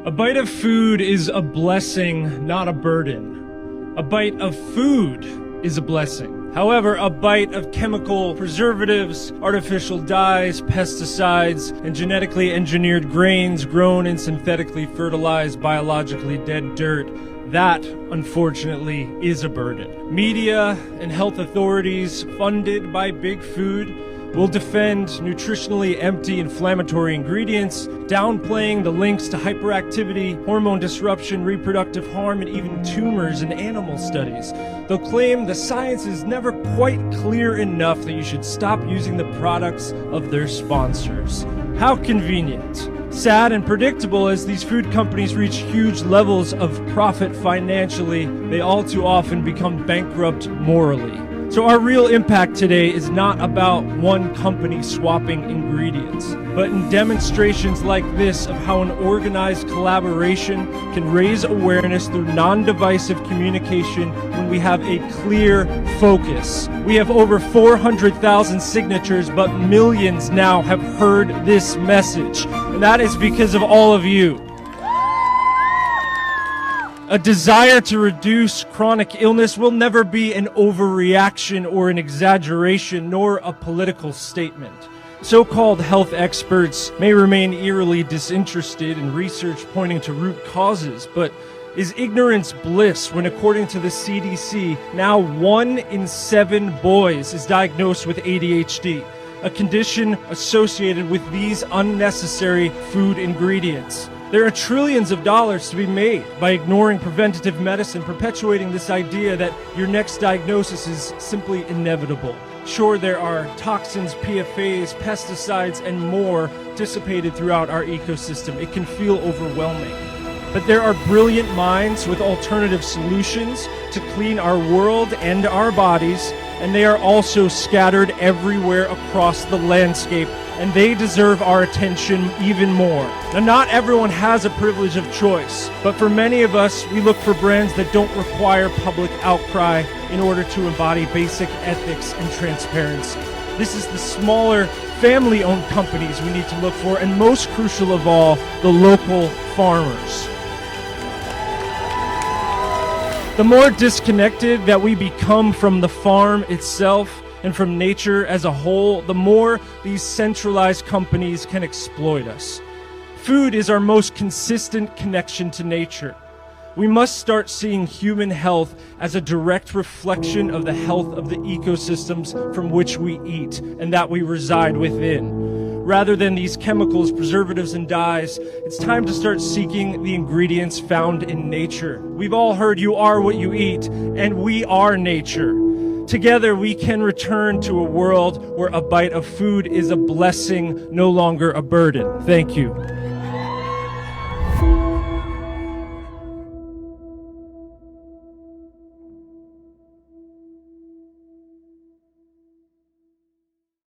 A bite of food is a blessing, not a burden. A bite of food is a blessing. However, a bite of chemical preservatives, artificial dyes, pesticides, and genetically engineered grains grown in synthetically fertilized, biologically dead dirt, that, unfortunately, is a burden. Media and health authorities funded by big food will defend nutritionally empty inflammatory ingredients, downplaying the links to hyperactivity, hormone disruption, reproductive harm, and even tumors in animal studies. They'll claim the science is never quite clear enough that you should stop using the products of their sponsors. How convenient. Sad and predictable as these food companies reach huge levels of profit financially, they all too often become bankrupt morally. So our real impact today is not about one company swapping ingredients, but in demonstrations like this of how an organized collaboration can raise awareness through non-divisive communication when we have a clear focus. We have over 400,000 signatures, but millions now have heard this message, and that is because of all of you. A desire to reduce chronic illness will never be an overreaction or an exaggeration, nor a political statement. So-called health experts may remain eerily disinterested in research pointing to root causes, but is ignorance bliss when, according to the CDC, now 1 in 7 boys is diagnosed with ADHD, a condition associated with these unnecessary food ingredients? There are trillions of dollars to be made by ignoring preventative medicine, perpetuating this idea that your next diagnosis is simply inevitable. Sure, there are toxins, PFAs, pesticides, and more dissipated throughout our ecosystem. It can feel overwhelming. But there are brilliant minds with alternative solutions to clean our world and our bodies, and they are also scattered everywhere across the landscape, and they deserve our attention even more. Now, not everyone has a privilege of choice, but for many of us, we look for brands that don't require public outcry in order to embody basic ethics and transparency. This is the smaller, family-owned companies we need to look for, and most crucial of all, the local farmers. The more disconnected that we become from the farm itself and from nature as a whole, the more these centralized companies can exploit us. Food is our most consistent connection to nature. We must start seeing human health as a direct reflection of the health of the ecosystems from which we eat and that we reside within. Rather than these chemicals, preservatives, and dyes, it's time to start seeking the ingredients found in nature. We've all heard you are what you eat, and we are nature. Together, we can return to a world where a bite of food is a blessing, no longer a burden. Thank you.